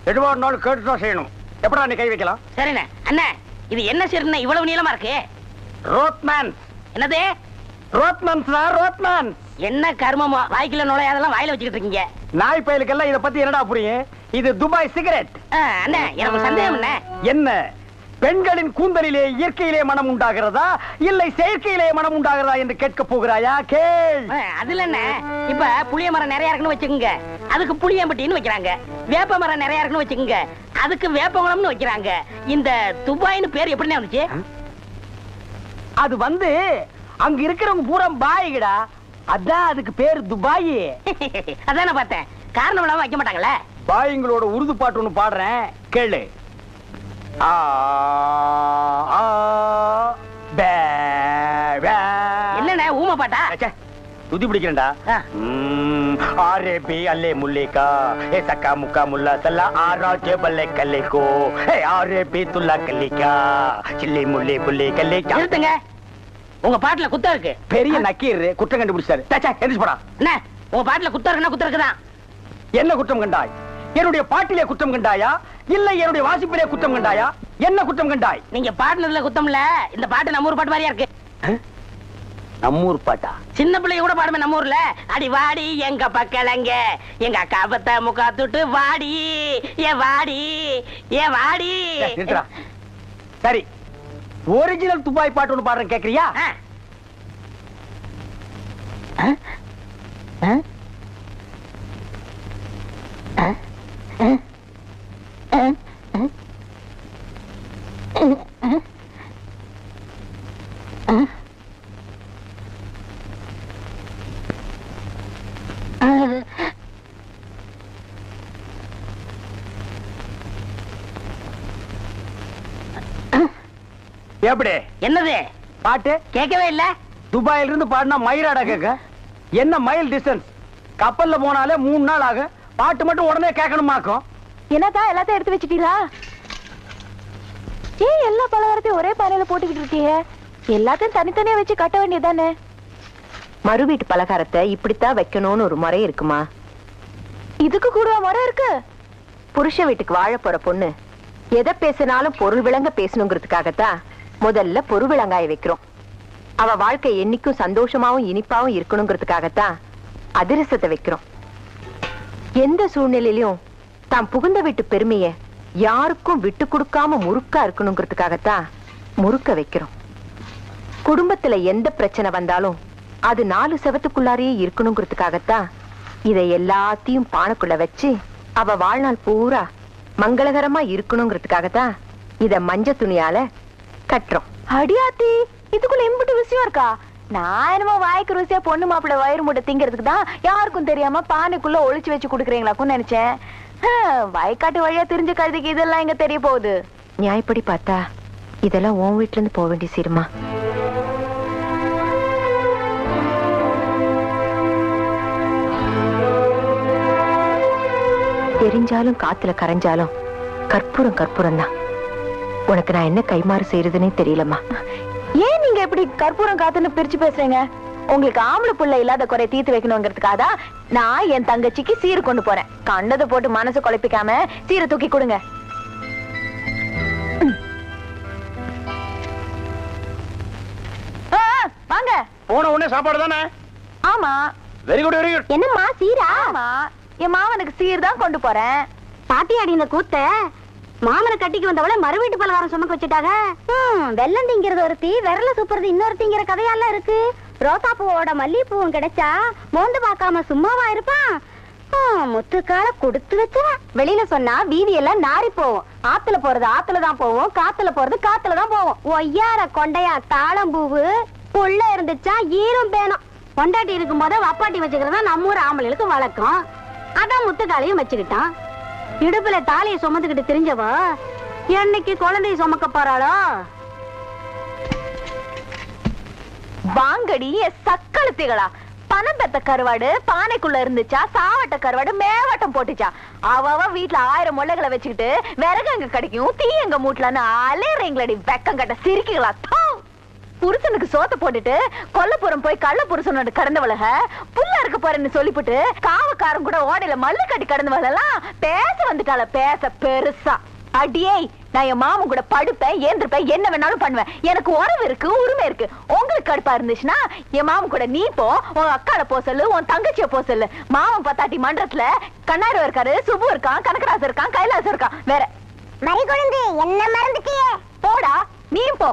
எதுவா இருந்தாலும் கேட்டுதான் செய்யணும். எப்படா நீ கை வைக்கலாம்? சரிண்ணே. அண்ணா இது என்ன சீர்ண்ணே இவ்வளவு நீளமா இருக்கு? ரோத்மேன். என்னது? ரோத்மேன்ஸ் தான், ரோத்மேன். என்ன கர்மமோ வாய்க்குள்ள நுழையாதெல்லாம் வாயில வச்சுக்கிட்டு இருக்கீங்க. நாய் பயலுக்கெல்லாம் இத பத்தி என்னடா புரியும்? இது துபாய் சிகரெட். அண்ணா எனக்கு சந்தேகம் என்ன? என்ன பெண்களின் கூந்தலிலே இயற்கையிலே மனம் உண்டாகிறதா இல்லை செயற்கையிலே மனம் உண்டாகிறதா என்று கேட்க போகிறாயா? கேள். அதுல என்ன, இப்ப புளிய மரம் நிறைய இருக்குன்னு வச்சுக்கோங்க, அதுக்கு புளியம்பட்டின்னு வைக்கிறாங்க. வேப்ப மரம் நிறைய இருக்குன்னு வச்சுக்கோங்க, அதுக்கு வேப்பகுளம்னு வைக்கிறாங்க. இந்த துபாய்னு பேர் எப்படின்னு வந்துச்சு? அது வந்து அங்க இருக்கிறவங்க பூரா பாய்கடா, அதான் அதுக்கு பேர் துபாய். அதான பார்த்தேன். காரணம் இல்லாம வைக்க மாட்டாங்கல்ல. பாய்ங்களோட உருது பாட்டு ஒண்ணு பாடுறேன், கேளு. என்னண்ணே ஊமை பாட்டா? துதி பிடிக்கிறேன்டா. ஆரே பி அல்லே முல்லேகா ஏ சக்கா முக்கா முல்லா சல்லா ஆரா ஜெபல்லே கல்லேகோ ஏ ஆரே பி துல்லா கல்லிகா சில்லி முல்லே புல்லே கல்லேகா. நிறுத்துங்க, உங்க பாட்டுல குத்தம் இருக்கு. பெரிய நக்கீர் குற்றம் கண்டுபிடிச்சாரு. எந்திரிச்சு போடா. என்ன உங்க பாட்டுல குத்தம் இருக்குன்னா குத்தம் இருக்குதான். என்ன குற்றம் கண்டாய்? என்னுடைய பாட்டிலே குற்றம் கண்டாயா இல்லை என்னுடைய வாசிப்பிலே குற்றம் கண்டாயா? என்ன குற்றம் கண்டாய்? நீங்க பாட்டுனதுல குத்தம் இல்ல. இந்த பாட்டு நம்ம ஊர் பாட்டு மாதிரியா இருக்கு. நம்மூர் பாட்டா? சின்ன பிள்ளைய கூட பாடுமே நம்ம ஊர்ல. அடி வாடி எங்க பக்கலங்க எங்க அக்கா பத்த முக்கா துட்டு வாடி ஏ வாடி ஏ வாடி. சரி, ஒரிஜினல் துபாய் பாட்டு ஒண்ணு பாடுறேன், கேக்குறியா? எப்படி? என்னது பாட்டு கேட்கவே இல்ல. துபாயில இருந்து பாடினா மயிராடா கேட்க. என்ன மைல் டிஸ்டன்ஸ்? கப்பல்ல போனாலே 3 நாள் ஆகும். பாட்டு மட்டும் உடனே கேட்கணுமாக்கும். என்னதா எல்லாத்தையும் எடுத்து வச்சிட்டீங்களா? ஏன் எல்லா பலகாரத்தையும் ஒரே பானையில போட்டுக்கிட்டு இருக்கீங்க? எல்லாத்தையும் தனித்தனியா வச்சு கட்ட வேண்டியதானே? மறு வீட்டு பலகாரத்தை இப்படித்தான் வைக்கணும்னு ஒரு முறை இருக்குமா? இதுக்கு கூட முறை இருக்கு. புருஷ வீட்டுக்கு வாழ போற பொண்ணு எதை பேசினாலும் பொருள் விளங்க பேசணுங்கிறதுக்காகத்தான் முதல்ல பொருள் விளங்காய வைக்கிறோம். அவ வாழ்க்கை என்னைக்கும் சந்தோஷமாவும் இனிப்பாவும் இருக்கணுங்கிறதுக்காகத்தான் அதிரசத்தை வைக்கிறோம். எந்த சூழ்நிலையிலும் தாம் புகுந்த வீட்டு பெருமைய யாருக்கும் விட்டு கொடுக்காம முறுக்கா இருக்கணுங்கிறதுக்காகத்தான் முறுக்க வைக்கிறோம். குடும்பத்துல எந்த பிரச்சனை வந்தாலும் அது 4 செவத்துக்குள்ளாரையே இருக்கணுங்கிறதுக்காகத்தான் இதை எல்லாத்தையும் பானைக்குள்ள வச்சு அவ வாழ்நாள் பூரா மங்களகரமா இருக்கணுங்கிறதுக்காகத்தான் இத மஞ்ச துணியால கட்டுறோம். அடியாத்தி, இதுக்குள்ள எம்பிட்டு விஷயம் இருக்கா? நான் என்னமோ வாய்க்கு ருசியா பொண்ணு மாப்பிள்ள வயிறு மூட்டை திங்கிறதுக்கு தான் யாருக்கும் தெரியாம பானைக்குள்ள ஒளிச்சு வச்சு குடுக்கறீங்களாக்கும் நினைச்சேன். வயக்காட்டு வழியா தெரிஞ்ச கழுதைக்கு இதெல்லாம் எங்க தெரிய போகுது? நியாயப்படி பார்த்தா இதெல்லாம் உன் வீட்டுல இருந்து போக வேண்டிய சீருமா. தெரிஞ்சாலும் காத்துல கரைஞ்சாலும் கற்பூரம் கற்பூரம் தான். உனக்கு நான் என்ன கைமாறு செய்யறதுன்னே தெரியலம்மா. ஏன் நீங்க எப்படி கற்பூரம் காத்துன்னு பிரிச்சு பேசுறீங்க? உங்களுக்கு ஆம்பளை புள்ள இல்லாத குறை தீர்த்து வைக்கணுங்கிறதுக்காக நான் என் தங்கச்சிக்கு சீர் கொண்டு போறேன். கண்டதை போட்டு மனசு குழப்பிக்காம சீரை தூக்கி கொடுங்க. வாங்க. போன உடனே சாப்பாடு தானே? ஆமா. Very good very good. என்னம்மா சீரா? ஆமா, என் மாமனுக்கு சீர் தான் கொண்டு போறேன். பாட்டியாடி இந்த கூத்த மாமனை கட்டிக்கு வந்தவளை மறு வீட்டு பலகாரம் சுமக்க வச்சுட்டாங்க. வெள்ளம் திங்கிறது ஒருத்தி, விரல சூப்பறது இன்னொருத்திங்கிற கதையெல்லாம் இருக்கு. ரோசா பூவோட மல்லிகைப்பூவும் கிடைச்சா மோந்து பார்க்காம சும்மாவா இருப்பான்? முத்துக்கால கொடுத்து வச்சுவேன். வெளியில சொன்னா வீதி எல்லாம் நாரி போவோம். ஆத்துல போறது ஆத்துல தான் போவோம், காத்துல போறது காத்துல தான் போவோம். ஒய்யார கொண்டையா தாளம்பூவு புள்ள இருந்துச்சா ஈரும் பேணும். கொண்டாட்டி இருக்கும் போத வப்பாட்டி வச்சுக்கிறதா நம்ம ஊர் ஆம்பளைகளுக்கு வழக்கம். அதான் முத்துக்காலையும் வச்சுக்கிட்டான். இடுப்புல தாலியை சுமந்துக்கிட்டு தெரிஞ்சவ என்னைக்கு குழந்தைய சுமக்க போறாளோ? வாங்கடி சக்களத்திகளா. பணம் பெத்த கருவாடு பானைக்குள்ள இருந்துச்சா, சாவட்ட கருவாடு மேவட்டம் போட்டுச்சா. அவ வீட்டுல 1000 முள்ளைகளை வச்சுக்கிட்டு விறகு எங்க கிடைக்கும், தீ எங்க மூட்டலன்னு அலையறீங்களடி வெக்கம் கட்ட சிரிக்கீங்களா? புருஷனுக்கு சோத்த போட்டுட்டு கொல்லப்புறம் போய் கள்ள புருஷனோட கடந்தவளக புள்ள இருக்க போறேன்னு சொல்லிவிட்டு காவக்காரன் கூட ஓடையில மல்லு கட்டி கடந்தவளெல்லாம் பேச வந்துட்டால பேச பெருசா. அடியே நான் என் மாமன் கூட படுப்பேன் ஏந்திருப்பேன் என்ன வேணாலும் பண்ணுவேன். எனக்கு உறவு இருக்கு உரிமை இருக்கு. உங்களுக்கு கடுப்பா இருந்துச்சுன்னா என் மாமன் கூட நீ போ, உன் அக்கால போ சொல்லு, உன் தங்கச்சிய போ சொல்லு. மாமன் பத்தாட்டி மன்றத்துல கண்ணாரு இருக்காரு, சுபு இருக்கான், கனகராசு இருக்கான், கைலாசம் இருக்கான். வேற மறி குழந்தை என்ன மறந்துட்டியே? போடா நீ போ.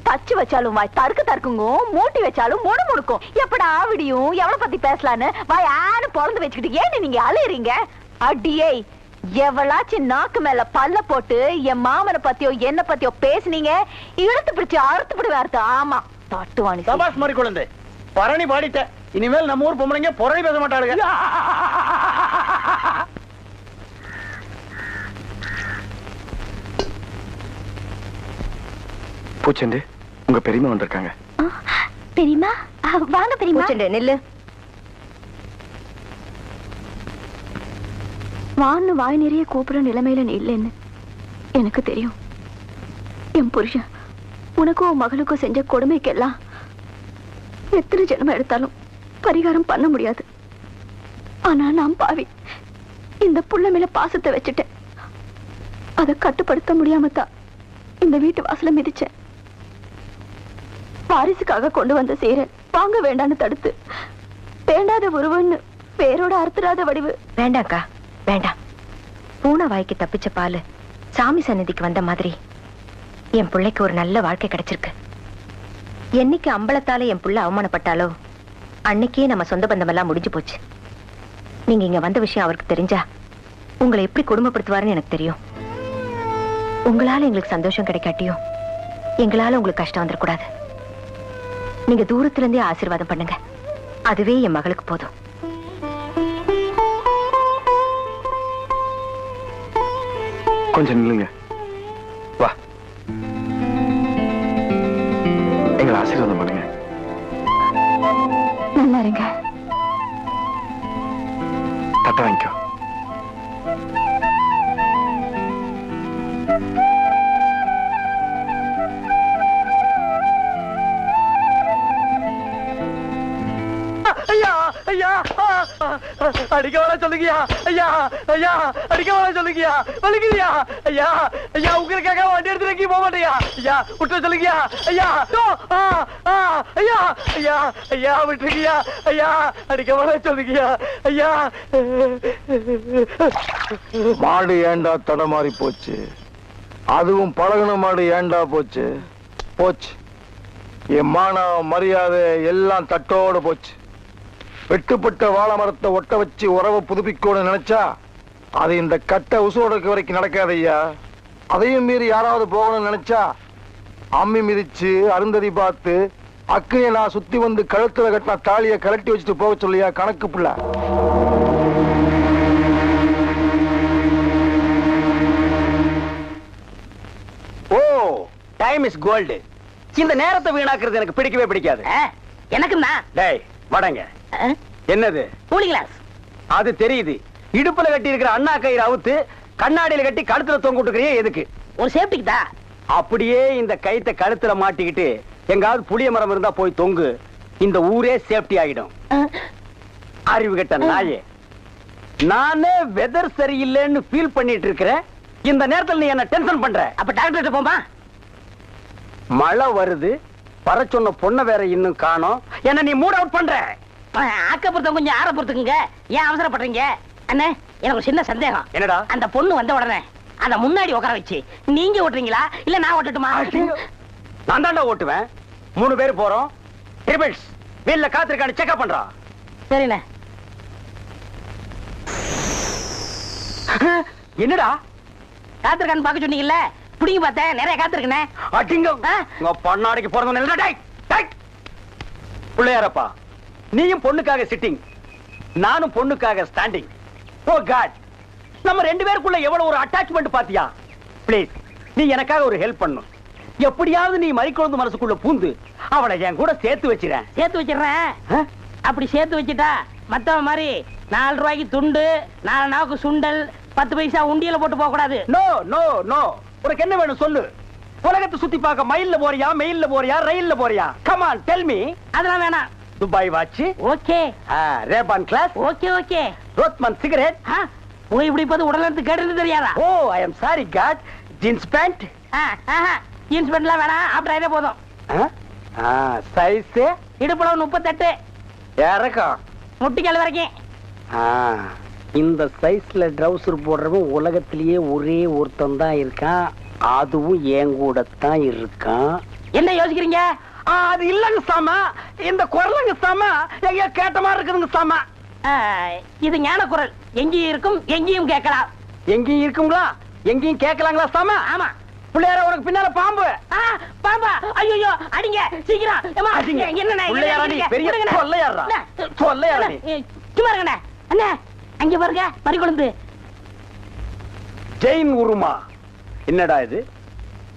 தச்சு வச்சாலும் வாய் தருக்கு தற்குங்கும், மூட்டி வச்சாலும் முடு முடுக்கும். எப்படா விடியும் எவ்வளவு பத்தி பேசலான்னு வாய் ஆனு பொழந்து வச்சுக்கிட்டு ஏன்னு நீங்க அலையறீங்க? அடியே எவளாச்சும் நாக்கு மேல பல்ல போட்டு என் மாமனை பத்தியோ என்ன பத்தியோ பேசுனீங்க இழுத்து பிடிச்சு அறுத்து விடுவார்த்து. ஆமா தட்டுவாணி. சபாஷ் மாதிரி குழந்தை பரணி பாடிட்ட. இனிமேல் நம்ம ஊர் பொம்பளைங்க புரணி பேச மாட்டாளுங்க. பூச்செண்டு உங்க பெரியமா வந்திருக்காங்க. பெரியமா வாங்க பெரியமா. நெல்லு வான்னு வாய் நிறைய கூப்பிடுற நிலைமையில நீ இல்லைன்னு எனக்கு தெரியும். என் புருஷன் உனக்கும் உன் மகளுக்கும் செஞ்ச கொடுமைக்கெல்லாம் எத்தனை ஜென்மம் எடுத்தாலும் பரிகாரம் பண்ண முடியாது. ஆனா நான் பாவி இந்த புள்ள மேல பாசத்தை வச்சுட்டேன். அதை கட்டுப்படுத்த முடியாம தான் இந்த வீட்டு வாசல மிதிச்சேன். வாரிசுக்காக கொண்டு வந்த சீரை வாங்க வேண்டான்னு தடுத்து வேண்டாத உருவன்னு பேரோட அறுத்துறாத வடிவு. வேண்டாக்கா வேண்டாம். பூனை வாய்க்கு தப்பிச்ச பாலு சாமி சன்னதிக்கு வந்த மாதிரி என் பிள்ளைக்கு ஒரு நல்ல வாழ்க்கை கிடைச்சிருக்கு. என்னைக்கு அம்பலத்தால என் புள்ள அவமானப்பட்டாலோ அன்னைக்கே நம்ம சொந்த பந்தம் எல்லாம் முடிஞ்சு போச்சு. நீங்க இங்க வந்த விஷயம் அவருக்கு தெரிஞ்சா உங்களை எப்படி குடும்பப்படுத்துவாருன்னு எனக்கு தெரியும். உங்களால எங்களுக்கு சந்தோஷம் கிடைக்காட்டியும் எங்களால உங்களுக்கு கஷ்டம் வந்துடக்கூடாது. நீங்க தூரத்துல இருந்தே ஆசீர்வாதம் பண்ணுங்க. அதுவே என் மகளுக்கு போதும். கொஞ்சம் நில்லுங்க. வா எங்களை ஆசீர்வாதம் பண்ணுங்க. நல்லா இருங்க. தட்ட வாங்கிக்கோ. ஐயா ஐயா அடிக்க வர சொல்லுங்கயா. ஐயா ஐயா அடிக்க வர சொல்லுங்கயா. வலிக்குதியா ஐயா? ஐயா உங்களுக்காக வண்டி எடுத்து போக மாட்டேயா? ஐயா விட்டு சொல்லுங்கயா. ஐயா ஐயா ஐயா ஐயா விட்டுருக்கியா? ஐயா அடிக்க வர சொல்லுங்கயா. ஐயா மாடு ஏண்டா தடமாறி போச்சு? அதுவும் பழகுன மாடு ஏண்டா போச்சு? போச்சு. என் மான மரியாதை எல்லாம் தட்டோட போச்சு. வெட்டுப்பட்ட வாழை மரத்தை ஒட்ட வச்சு உறவை புதுப்பிக்கணும்னு நினைச்சா அது இந்த கட்டை உசோடுக்கு வரைக்கும் நடக்காது ஐயா. அதையும் மீறி யாராவது போகணும்னு நினைச்சா அம்மி மிதிச்சு அருந்ததி பார்த்து அக்கையை நான் சுத்தி வந்து கழுத்துல கட்டின தாலியை கலட்டி வச்சுட்டு போக சொல்லியா கணக்கு பிள்ளை. ஓ டைம் இஸ் கோல்டு. இந்த நேரத்தை வீணாக்குறது எனக்கு பிடிக்கவே பிடிக்காது. எனக்குன்னா டேய் வடங்க. என்னது? Cooling glass. அது தெரியுது. இடுப்புல கட்டி இருக்கிற அண்ணா கயிறு அவுத்து கண்ணாடியில கட்டி கழுத்துல தொங்க விட்டுக்கிறியே எதுக்கு? ஒரு சேஃப்டிக்கு தான். அப்படியே இந்த கயித்தை கழுத்துல மாட்டிக்கிட்டு எங்காவது புளிய மரம் இருந்தா போய் தொங்கு. இந்த ஊரே சேஃப்டி ஆகிடும். அறிவு கெட்ட நாயே. நானே வெதர் சரியில்லைன்னு ஃபீல் பண்ணிட்டு இருக்கிறேன். இந்த நேரத்தில் நீ என்ன டென்ஷன் பண்ற. அப்ப டாக்டர் போமா. மழை வருது. வர சொன்ன பொண்ணை வேற இன்னும் காணோம். என்ன நீ மூட் அவுட் பண்ற. ஆக்கப்புறத்த கொஞ்சம் ஆற பொறுத்துக்குங்க. ஏன் அவசரப்படுறீங்க? அண்ணே எனக்கு ஒரு சின்ன சந்தேகம். என்னடா? அந்த பொண்ணு வந்த உடனே அத முன்னாடி உட்கார வச்சு நீங்க ஓட்டுறீங்களா இல்ல நான் ஓட்டட்டுமா? நான் தாண்டா ஓட்டுவேன். 3 பேர் போறோம். ட்ரிபிள்ஸ் வீல்ல காத்திருக்கான்னு செக்அப் பண்றா. சரிண்ணே. என்னடா காத்திருக்கான்னு பாக்க சொன்னீங்கல்ல, புடிங்க பார்த்தேன். நிறைய காத்திருக்கனே. அடிங்க உங்க பொண்ணாடிக்கு போறது. பிள்ளையாரப்பா நீயும் பொண்ணுக்காக சிட்டிங், நானும் பொண்ணுக்காக ஸ்டாண்டிங். ஓ காட், நம்ம 2 பேருக்குள்ள எவ்வளவு ஒரு அட்டாச்மெண்ட் பாத்தியா? ப்ளீஸ் நீ எனக்காக ஒரு ஹெல்ப் பண்ணும். எப்படியாவது நீ மறிக்குழந்து மனசுக்குள்ள பூந்து அவளை என் கூட சேர்த்து வச்சிரேன். சேர்த்து வச்சிடறேன். அப்படி சேர்த்து வச்சுட்டா மத்தவ மாதிரி 4 ரூபாய்க்கு துண்டு 4 நாவுக்கு சுண்டல் 10 பைசா உண்டியல போட்டு போக கூடாது. No no no. உனக்கு என்ன வேணும் சொல்லு. உலகத்தை சுத்தி பார்க்க மயில்ல போறியா மெயில்ல போறியா ரயில்ல போறியா? Come on tell me. அதெல்லாம் வேணாம். Dubai watch, okay. Ray-Ban glass, okay okay. Rothman cigarette. போய் இப்படி போது உடல் கேட்டு தெரியாதா? Oh I am sorry God. Jeans pant. Jeans பேண்ட்லாம் வேணாம். அப்படியே போதும். சைஸ் இடுப்புளவு 38, இறக்கம் முட்டிக்கால் வரைக்கும். இந்த சைஸ்ல ட்ரவுசர் போடுறவன் உலகத்திலேயே ஒரே ஒருத்தன் தான் இருக்கான். அதுவும் என் கூட தான் இருக்கான். என்ன யோசிக்கிறீங்க? அது இல்லங்க சாமா, இந்த குரலுங்க சாமா எங்க கேட்ட மாதிரி இருக்குதுங்க சாமா. இது ஞான குரல். எங்கேயும் இருக்கும், எங்கேயும் கேட்கலாம். எங்கேயும் இருக்குங்களா, எங்கேயும் கேட்கலாங்களா சாமா? ஆமா. பிள்ளையார உனக்கு பின்னால பாம்பு. பாம்பா? ஐயோ அடிங்க சீக்கிரம். பெரிய கொள்ளையாரா, கொள்ளையாரா நீ. சும்மா இருங்கண்ணே. அண்ணே அங்க பாருங்க மறிக்குழுந்து. ஜெயின் உருமா. என்னடா இது?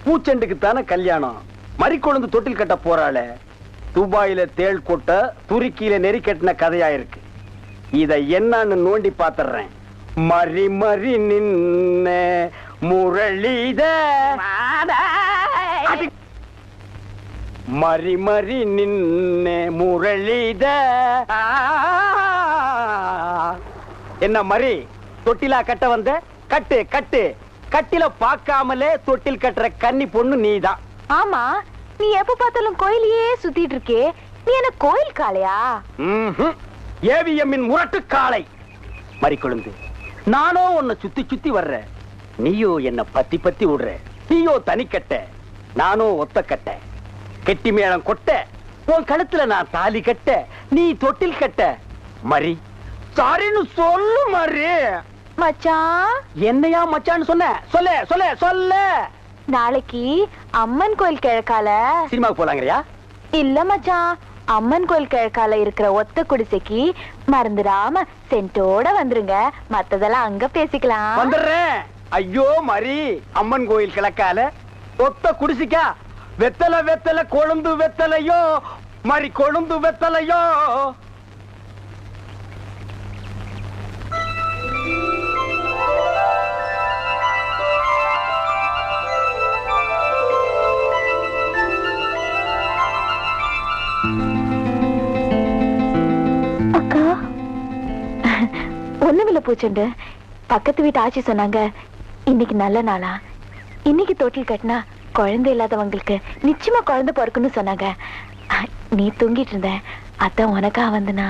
பூச்செண்டுக்கு தானே கல்யாணம். மறிக்கொழுந்து தொட்டில் கட்ட போறாள. துபாயில தேள் கொட்ட துருக்கியில நெறி கட்டின கதையா இருக்கு. இத என்னன்னு நோண்டி பாத்துறேன். மறி மறி நின்ன முரளித, மறி மறி நின்ன முரளித. என்ன மறி தொட்டிலா கட்ட வந்த? கட்டு கட்டு. கட்டில பாக்காமலே தொட்டில் கட்டுற கன்னி பொண்ணு நீதான். ஆமா, நீ எப்ப பார்த்தாலும் கோயிலையே சுத்திட்டு இருக்கே, நீ என்ன கோயில் காளையா? ஏவிஎம்மின் முரட்டு காளை. மறிக்கொழுந்து, நானோ உன்னை சுத்தி சுத்தி வர்ற, நீயோ என்ன பத்தி பத்தி விடுற. நீயோ தனிக்கட்ட, நானோ ஒத்த கட்ட. கெட்டி மேளம் கொட்ட, உன் கழுத்துல நான் தாலி கட்ட, நீ தொட்டில் கட்ட. மறி சாரின்னு சொல்லு மறி. மச்சான். என்னையா மச்சான்னு சொன்ன? சொல்ல சொல்ல சொல்ல. நாளைக்கு அம்மன் கோயில் கிழக்கால சினிமாவுக்கு போலாங்கறியா? இல்ல மச்சான், அம்மன் கோயில் கிழக்கால இருக்கிற ஒத்த குடிசைக்கு மறந்துடாம சென்ட்டோட வந்துருங்க. மத்ததெல்லாம் அங்க பேசிக்கலாம். வந்துடுறேன். ஐயோ மறி, அம்மன் கோயில் கிழக்கால ஒத்த குடிசைக்கா? வெத்தலை வெத்தலை கொழுந்து வெத்தலையோ, மறி கொழுந்து வெத்தலையோ. அக்கா, ஒண்ணுமில்ல பூச்செண்டு. பக்கத்து வீட்டு ஆச்சி சொன்னாங்க இன்னைக்கு நல்ல நாளா, இன்னைக்கு தொட்டில் கட்டினா குழந்தை இல்லாதவங்களுக்கு நிச்சயமா குழந்தை பிறக்குன்னு சொன்னாங்க. நீ தூங்கிட்டு இருந்த, அதான் உனக்கா வந்தனா.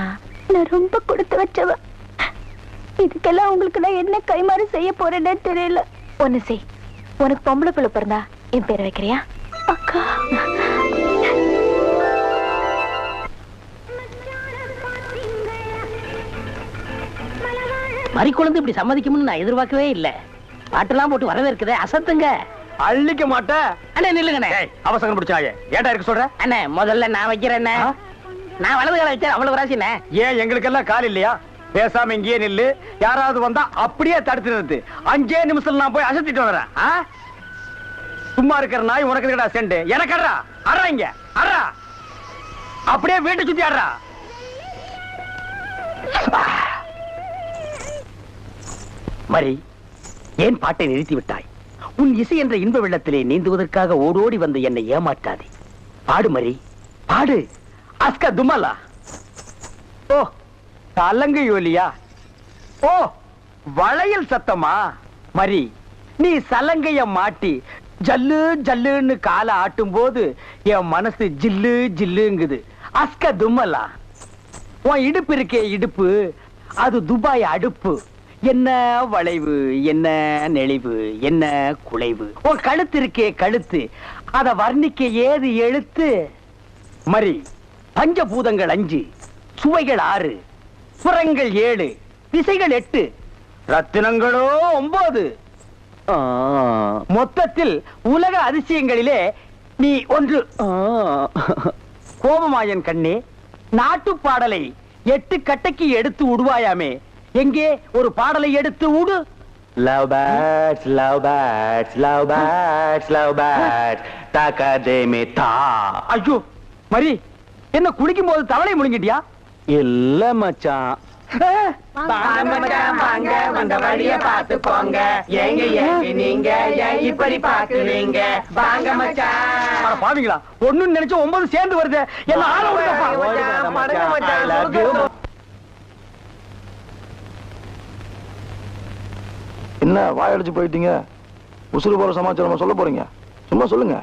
நான் ரொம்ப கொடுத்து வச்சவ. இதுக்கெல்லாம் உங்களுக்கு நான் என்ன கைமாறு செய்ய போறேன்னு தெரியல. ஒண்ணு செய், உனக்கு பொம்பளை பிள்ளை பிறந்தா என் பேரை வைக்கிறியா? அக்கா. மறிக்குழுந்து இப்படி சம்மதிக்கும்னு நான் எதிர்பார்க்கவே இல்ல. பாட்டெல்லாம் போட்டு வரவேற்குதே, அசத்துங்க. அள்ளிக்க மாட்டேன். அண்ணே நில்லுங்கண்ணே. அவசரம் பிடிச்சாங்க. ஏடா இருக்கு சொல்ற? அண்ணே முதல்ல நான் வைக்கிறேன். நான் வலது கால வச்சேன், அவ்வளவு ராசினே. ஏன் எங்களுக்கெல்லாம் கால் இல்லையா? பேசாம இங்கேயே நில்லு. யாராவது வந்தா அப்படியே தடுத்து நிறுத்து. 5 நிமிஷம் நான் போய் அசத்திட்டு வரேன். சும்மா இருக்கிற நாய் உனக்கு எதுக்குடா செண்டு? எனக்கு அட்றா அட்றா, இங்க அட்றா. அப்படியே வீட்டை சுத்தி ஆடுறா. மரி, ஏன் பாட்டை நிறுத்தி விட்டாய்? உன் இசை என்ற இன்ப வெள்ளத்திலே நீந்துவதற்காக ஓடோடி வந்து என்னை ஏமாற்றாதே. பாடு மரி, பாடு. அஸ்கா துமலா. ஓ தலங்கு யோலியா. ஓ வளையல் சத்தமா? மரி, நீ சலங்கைய மாட்டி ஜல்லு ஜல்லுன்னு கால ஆட்டும் போது என் மனசு ஜில்லு ஜில்லுங்குது. அஸ்கா துமலா. உன் இடுப்பு இருக்கே இடுப்பு, அது துபாய் அடுப்பு. என்ன வளைவு, என்ன நெளிவு, என்ன குலைவு. உன் கழுத்து இருக்கே கழுத்து, அத வர்ணிக்க ஏது எழுத்து? மரி, பஞ்சபூதங்கள் 5, சுவைகள் 6, புறங்கள் 7, திசைகள் 8, ரத்தினங்களோ 9. மொத்தத்தில் உலக அதிசயங்களிலே நீ ஒன்று. கோபமாயன் கண்ணே, நாட்டு பாடலை 8 கட்டைக்கு எடுத்து விடுவாயாமே, எங்கே ஒரு பாடலை எடுத்து விடு. Love birds, love birds, love birds, love birds, takademe ta. ஐயோ மரி, என்ன குளிக்கும் போது தவளை முழுங்கிட்டியா? இல்ல மச்சான், வாங்க வந்த வழிய பார்த்து போங்க எங்க நீங்க இப்படி பாக்குறீங்க வாங்க மச்சான் பாவீங்களா ஒண்ணு நினைச்சு 9 சேர்ந்து வருது என்ன ஆள விடுங்கப்பா என்ன வாயடிச்சு போயிட்டீங்க? உசுறு போற சமாச்சாரம் சொல்ல போறீங்க? சும்மா சொல்லுங்க.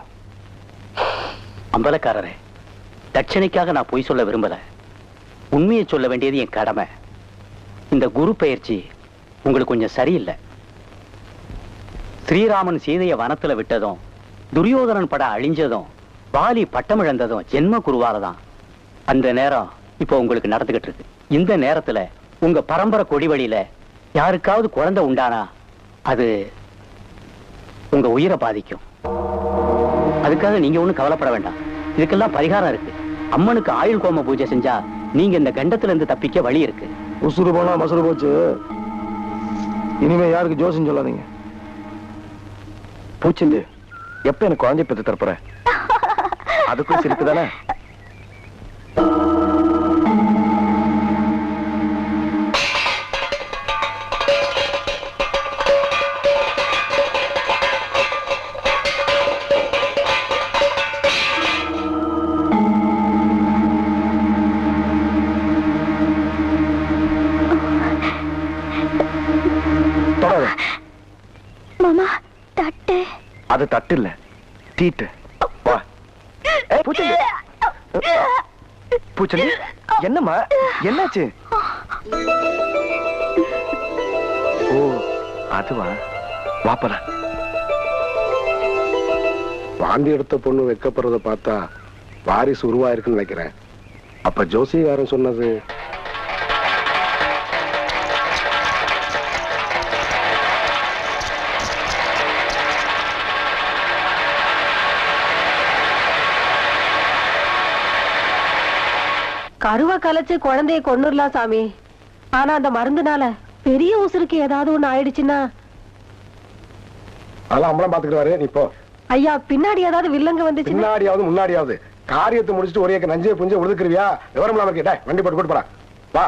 அம்பலக்காரரே, தட்சணைக்காக நான் பொய் சொல்ல விரும்பல. உண்மையை சொல்ல வேண்டியது என் கடமை. இந்த குரு பயிற்சி உங்களுக்கு கொஞ்சம் சரியில்லை. ஸ்ரீராமன் சீதையை வனத்துல விட்டதும், துரியோதனன் பட அழிஞ்சதும், வாலி பட்டமிழந்ததும் ஜென்ம குருவாலதான். அந்த நேரம் இப்போ உங்களுக்கு நடந்துகிட்டு இருக்கு. இந்த நேரத்துல உங்க பரம்பரை கொடி வழியில யாருக்காவது குழந்தை உண்டானா அது உங்க உயிரை பாதிக்கும். அதுக்காக நீங்க ஒண்ணும் கவலைப்பட வேண்டாம். இதுக்கெல்லாம் பரிகாரம் இருக்கு. அம்மனுக்கு ஆயுள் கோம பூஜை செஞ்சா நீங்க இந்த கண்டத்துல இருந்து தப்பிக்க வழி இருக்கு. உசுறு போனா மசுறு போச்சு. இனிமே யாருக்கு ஜோசியம் சொல்லாதீங்க. பூச்சிந்து எப்ப எனக்கு குழந்தை பெற்று தரப்புற? அதுக்கும் சிரிப்பு தானே? மாமா தட்டு. அது தட்டு இல்ல, தீட்டு. வா. பூச்செடி, பூச்செடி, என்னம்மா என்னாச்சு? ஓ அதுவா, வாப்பல. வாந்தி எடுத்த பொண்ணு வைக்கப்படுறத பார்த்தா வாரிசு உருவாயிருக்குன்னு நினைக்கிறேன். அப்ப ஜோசிகாரன் சொன்னது கருவா கலைச்சு குழந்தைய கொன்னுடலாம் சாமி. ஆனா அந்த மருந்துனால பெரிய உசுருக்கு ஏதாவது ஒண்ணு ஆயிடுச்சுன்னா? அதெல்லாம் அம்பளம் பாத்துக்கிறாரு. நீ போ ஐயா. பின்னாடி ஏதாவது வில்லங்க வந்துச்சு? பின்னாடியாவது முன்னாடியாவது காரியத்தை முடிச்சுட்டு ஒரே நஞ்சே புஞ்ச உழுதுக்குருவியா? விவரம் இல்லாம இருக்கே. வண்டி போட்டு போட்டு போறா. வா.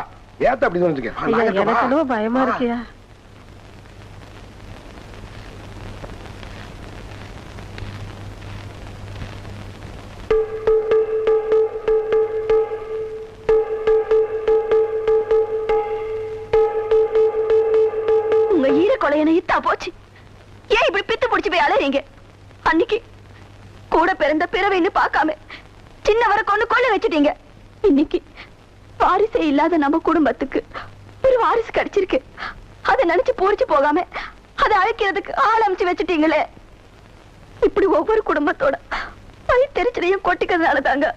ஏத்த அப்படி எனக்கு பயமா இருக்கியா? கொலையனை இத்தா போச்சு. ஏன் இப்படி பித்து பிடிச்சு போய் அலையீங்க? அன்னைக்கு கூட பிறந்த பிறவைன்னு பார்க்காம சின்னவரை கொள்ள வச்சுட்டீங்க. இன்னைக்கு வாரிசே இல்லாத நம்ம குடும்பத்துக்கு ஒரு வாரிசு கிடைச்சிருக்கு. அதை நினைச்சு பூரிச்சு போகாம அதை அழைக்கிறதுக்கு ஆள் அமைச்சு வச்சுட்டீங்களே. இப்படி ஒவ்வொரு குடும்பத்தோட வயிற்றெரிச்சலையும் கொட்டிக்கிறதுனால தாங்க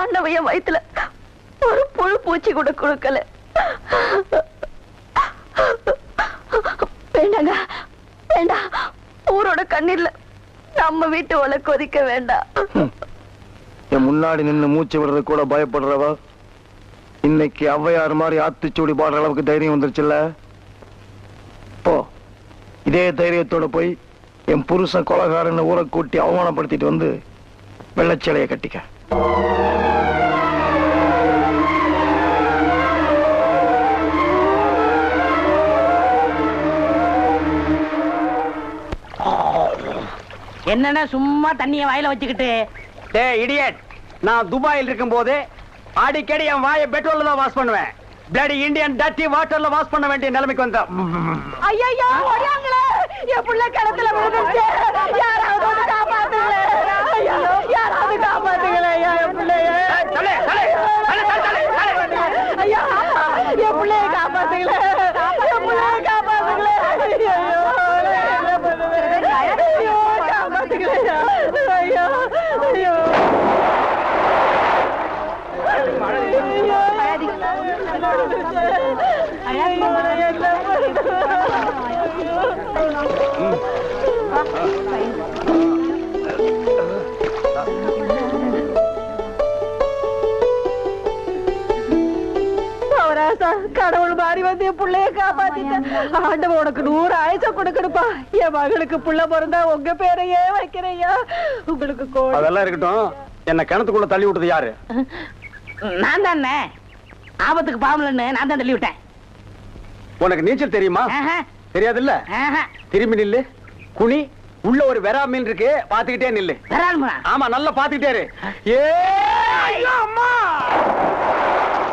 ஆண்டவைய வயிற்றுல ஒரு புழு பூச்சி கூட கொடுக்கல. வேண்டாங்க, வேண்டாம். ஊரோட கண்ணீர்ல நம்ம வீட்டு ஒலை கொதிக்க வேண்டாம். என் முன்னாடி நின்று மூச்சு விடுறது கூட பயப்படுறவ இன்னைக்கு ஔவையார் மாதிரி ஆத்திச்சூடி பாடுற அளவுக்கு தைரியம் வந்துருச்சுல்ல. போ, இதே தைரியத்தோட போய் என் புருஷன் கொலைகாரன்னு ஊரை கூட்டி அவமானப்படுத்திட்டு வந்து வெள்ளச்சேலையை கட்டிக்க. என்னன்னா சும்மா தண்ணிய வாயில வச்சுக்கிட்டு? டேய் இடியட், நான் துபாயில் இருக்கும் போது அடிக்கடி என் வாயை பெட்ரோல்ல தான் வாஷ் பண்ணுவேன். பிளடி இந்தியன் டர்ட்டி வாட்டர்ல வாஷ் பண்ண வேண்டிய நிலைமைக்கு வந்தா. ஐயா ஓடியாங்களே, என் புள்ள கிணத்துல விழுந்துச்சு. யாராவது வந்து காப்பாத்துங்களே. ஐயா யாராவது காப்பாத்துங்களே. ஐயா என் பிள்ளைய, ஐயா என் பிள்ளைய காப்பாத்துங்களே. என் பிள்ளைய காப்பாத்துங்களே. ஐயோ காப்பாத்துங்களே. ஐயோ ஐயோ கடவுள் மாறி வந்து என் பிள்ளைய காப்பாத்திட்டேன். ஆண்டவன் உனக்கு 100 ஆயுச கொடுக்கணுப்பா. என் மகளுக்கு புள்ள பிறந்தா உங்க பேரையே வைக்கிறையா. உங்களுக்கு அதெல்லாம் இருக்கட்டும். என்ன கிணத்துக்குள்ள தள்ளி விட்டது யாரு? நான் தானே. ஆபத்துக்கு பாவலன்னு நான் தான் தள்ளி விட்டேன். உனக்கு நீச்சல் தெரியுமா? தெரியாதுல்ல? திரும்பி நில்லு, குனி. உள்ள ஒரு வெறா மீன் இருக்கு, பாத்துக்கிட்டே நில்லு. வெறால் மீனா? ஆமா, நல்லா பாத்துக்கிட்டே இரு. ஏ அம்மா!